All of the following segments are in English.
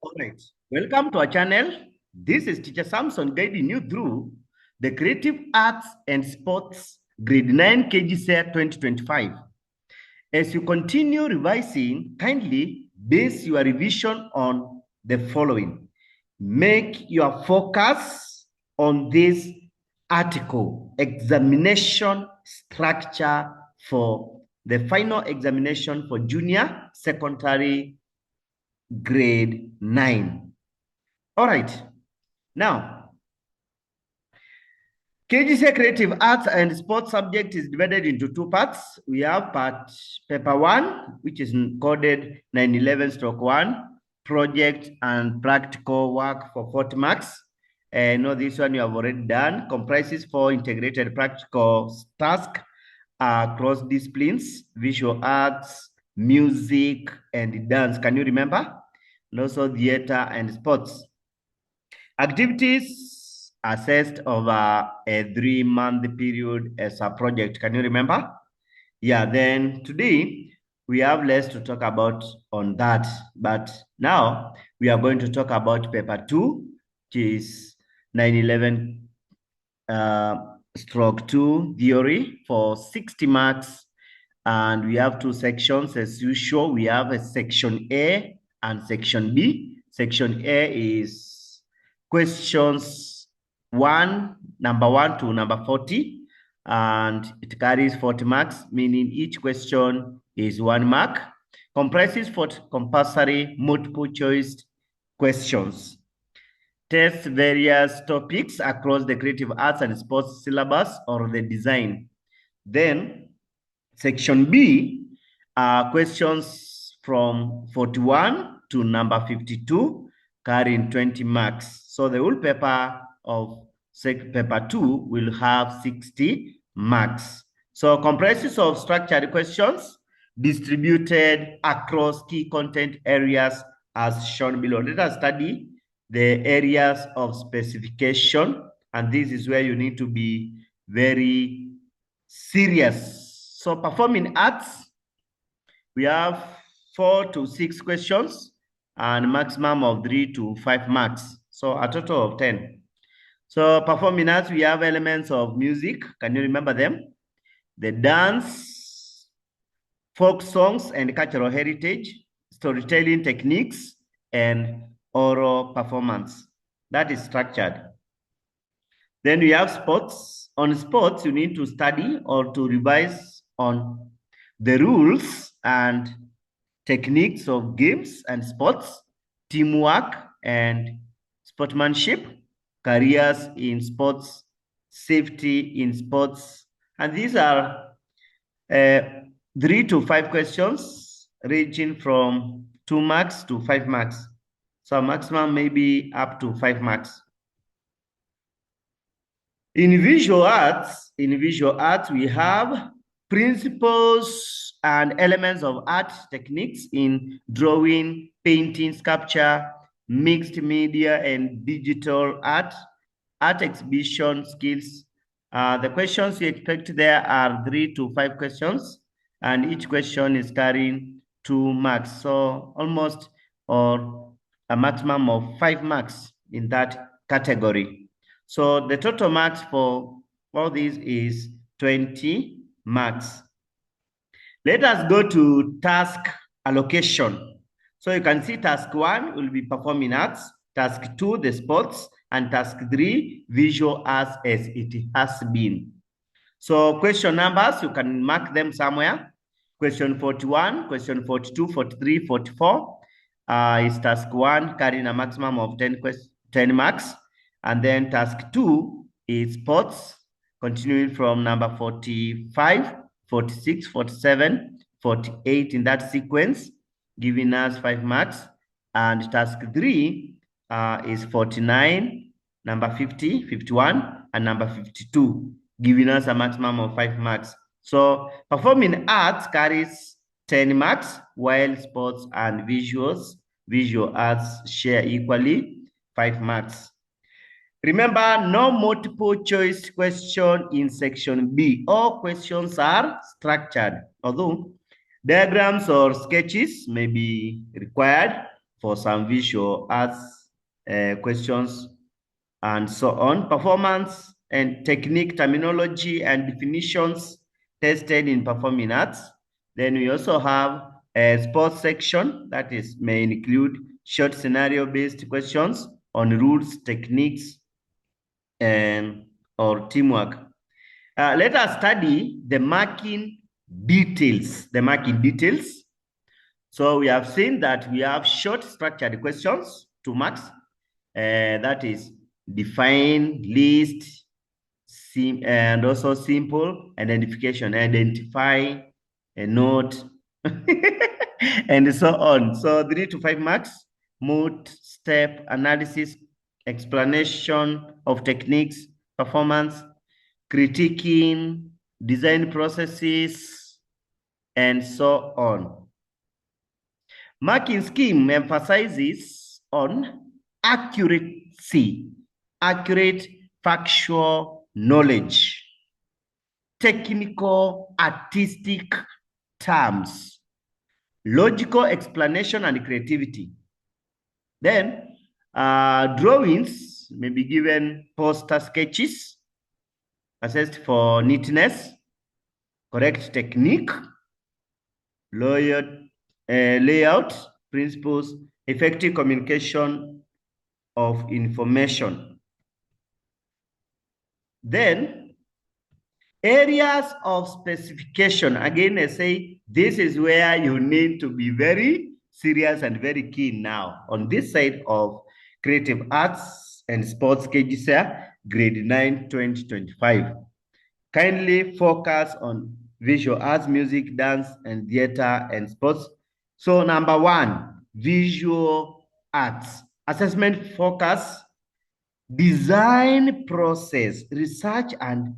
All right, welcome to our channel. This is Teacher Samson guiding you through the Creative Arts and Sports Grade 9 Kjsea 2025. As you continue revising, kindly base your revision on the following. Make your focus on this article, examination structure for the final examination for junior secondary grade 9. All right. Now, Kjsea Creative Arts and Sports subject is divided into two parts. We have paper 1, which is coded 911-1, project and practical work for 40 marks. And this one you have already done, comprises 4 integrated practical tasks across disciplines, visual arts, music, and dance. Can you remember? And also theater and sports. Activities assessed over a 3-month period as a project. Can you remember? Yeah, then today we have less to talk about on that. But now we are going to talk about paper 2, which is 911 stroke 2 theory for 60 marks. And we have 2 sections as usual. We have a section A and section B. Section A is questions number 1 to number 40, and it carries 40 marks, meaning each question is 1 mark, comprises 40 compulsory multiple choice questions. Test various topics across the creative arts and sports syllabus or the design. Then section B are questions from 41 to number 52, carrying 20 marks. So the whole paper of paper 2 will have 60 marks. So comprises of structured questions distributed across key content areas as shown below. Let us study the areas of specification, and this is where you need to be very serious. So performing arts, we have 4 to 6 questions and maximum of 3 to 5 marks. So a total of 10. So performing arts, we have elements of music. Can you remember them? The dance, folk songs and cultural heritage, storytelling techniques, and oral performance. That is structured. Then we have sports. On sports, you need to study or to revise on the rules and techniques of games and sports, teamwork and sportsmanship, careers in sports, safety in sports. And these are 3 to 5 questions ranging from 2 marks to 5 marks. So maximum maybe up to 5 marks. In visual arts, we have principles and elements of art techniques in drawing, painting, sculpture, mixed media, and digital art exhibition skills. The questions you expect there are 3 to 5 questions, and each question is carrying 2 marks. So almost or a maximum of 5 marks in that category. So the total marks for all these is 20 marks. Let us go to task allocation. So you can see task 1 will be performing arts, task 2, the sports, and task 3, visual arts as it has been. So question numbers, you can mark them somewhere. Question 41, question 42, 43, 44 is task 1, carrying a maximum of 10 marks. And then task 2 is sports, continuing from number 45, 46, 47, 48 in that sequence, giving us 5 marks. And task 3 is 49, number 50, 51, and number 52, giving us a maximum of 5 marks. So performing arts carries 10 marks, while sports and visual arts share equally 5 marks. Remember, no multiple choice question in section B. All questions are structured, although diagrams or sketches may be required for some visual arts questions and so on. Performance and technique, terminology and definitions tested in performing arts. Then we also have a sports section that may include short scenario-based questions on rules, techniques, and or teamwork. Let us study the marking details. The marking details. So we have seen that we have short structured questions, 2 marks. That is define, list, and also simple identification, identify, a note, and so on. So 3 to 5 marks, mood, step, analysis, explanation of techniques, performance, critiquing, design processes, and so on. Marking scheme emphasizes on accuracy, accurate factual knowledge, technical artistic terms, logical explanation and creativity. Then drawings may be given poster sketches, assessed for neatness, correct technique, layout principles, effective communication of information. Then areas of specification. Again, I say this is where you need to be very serious and very keen now. On this side of creative arts and sports, Kjsea, grade 9, 2025. Kindly focus on visual arts, music, dance, and theater and sports. So number 1, visual arts. Assessment focus, design process, research and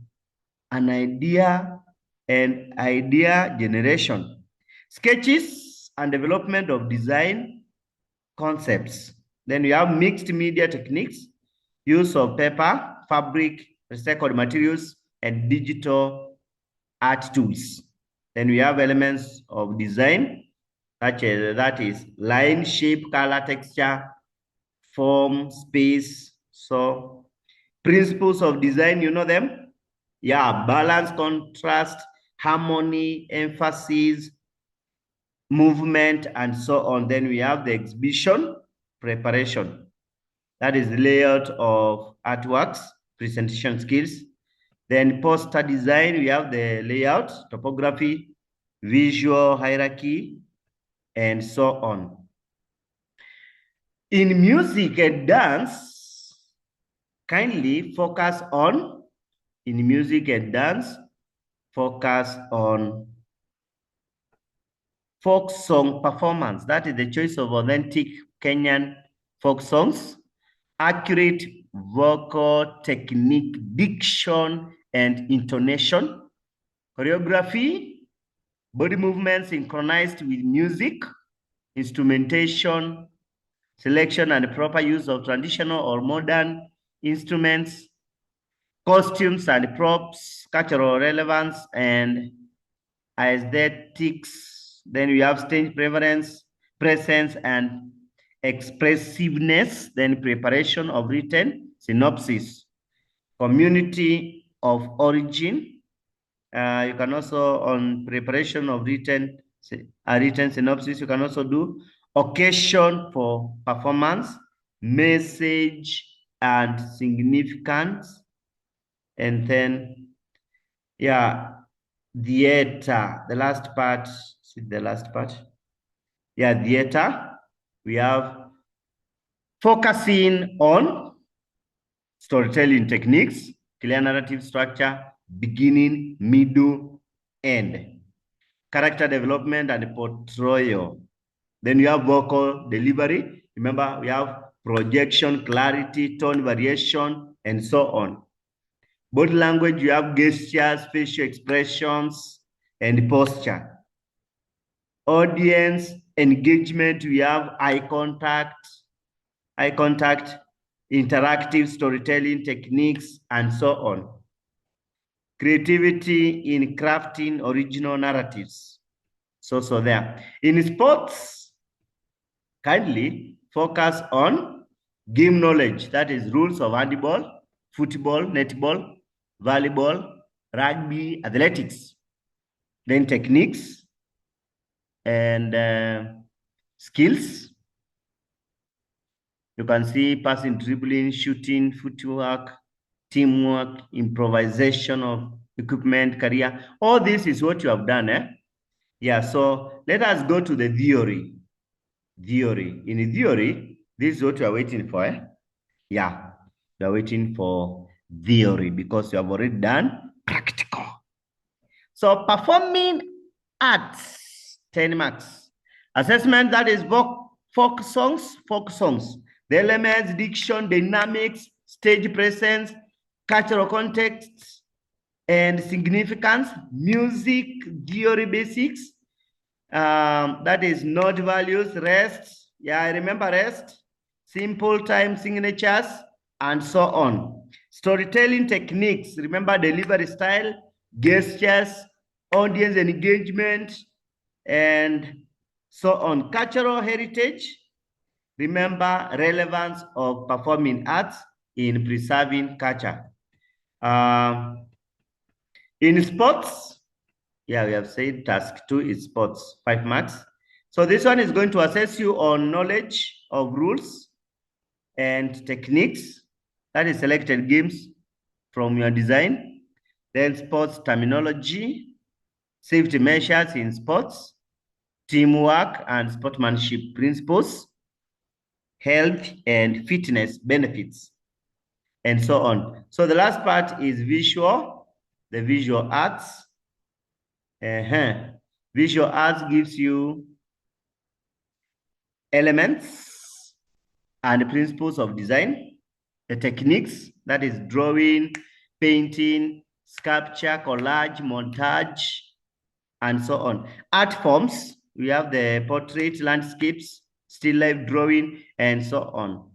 an idea and idea generation. Sketches and development of design concepts. Then we have mixed media techniques, use of paper, fabric, recycled materials, and digital art tools. Then we have elements of design, that is line, shape, color, texture, form, space. So principles of design, you know them? Yeah, balance, contrast, harmony, emphasis, movement, and so on. Then we have the exhibition preparation. That is the layout of artworks, presentation skills. Then poster design, we have the layout, topography, visual hierarchy, and so on. In music and dance, kindly focus on, in music and dance, focus on folk song performance. That is the choice of authentic Kenyan folk songs, accurate vocal technique, diction, and intonation, choreography, body movements synchronized with music, instrumentation, selection and proper use of traditional or modern instruments, costumes and props, cultural relevance, and aesthetics. Then we have stage preference, presence, and expressiveness. Then preparation of written synopsis, community of origin. You can also, on preparation of written synopsis, you can also do occasion for performance, message and significance, and then, yeah, theater, the last part, yeah, theater, we have focusing on storytelling techniques, clear narrative structure, beginning, middle, end, character development and portrayal. Then you have vocal delivery. Remember, we have projection, clarity, tone variation, and so on. Body language, you have gestures, facial expressions, and posture. Audience engagement, we have eye contact, interactive storytelling techniques, and so on. Creativity in crafting original narratives. So there. In sports, kindly focus on game knowledge, that is rules of handball, football, netball, volleyball, rugby, athletics. Then techniques and skills. You can see passing, dribbling, shooting, footwork, teamwork, improvisation of equipment, career. All this is what you have done, eh? Yeah, so let us go to the theory. Theory. In the theory, this is what you are waiting for, eh? Yeah, you are waiting for theory because you have already done practical. So performing arts, 10 marks. Assessment, that is folk songs. The elements, diction, dynamics, stage presence, cultural context, and significance, music, theory basics. That is node values, rest. Yeah, I remember rest, simple time signatures, and so on. Storytelling techniques, remember delivery style, gestures, audience engagement, and so on. Cultural heritage, remember relevance of performing arts in preserving culture. In sports, yeah, we have said task 2 is sports, 5 marks. So this one is going to assess you on knowledge of rules and techniques. That is selected games from your design. Then sports terminology, safety measures in sports, teamwork and sportsmanship principles, health and fitness benefits, and so on. So the last part is visual, the visual arts. Visual arts gives you elements and principles of design, the techniques, that is drawing, painting, sculpture, collage, montage, and so on. Art forms, we have the portrait, landscapes, still life drawing, and so on.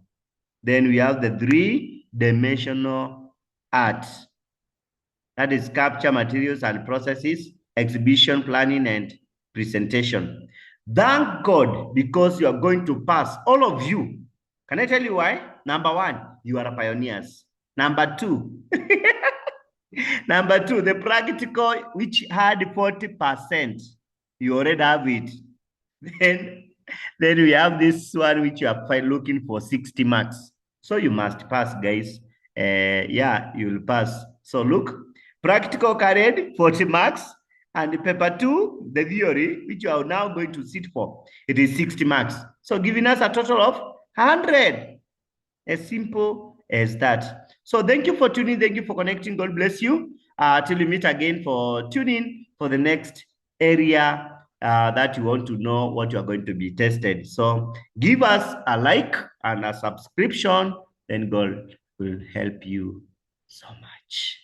Then we have the three-dimensional art. That is capture materials and processes, exhibition planning, and presentation. Thank God, because you are going to pass, all of you. Can I tell you why? Number one, you are pioneers. Number two, the practical, which had 40%, you already have it. Then we have this one, which you are looking for 60 marks. So you must pass, guys. Yeah, you'll pass. So look, practical carried 40 marks, and paper 2, the theory, which you are now going to sit for, it is 60 marks. So giving us a total of 100. As simple as that. So thank you for tuning. Thank you for connecting. God bless you. Till we meet again for tuning for the next area that you want to know what you are going to be tested. So give us a like and a subscription, then God will help you so much.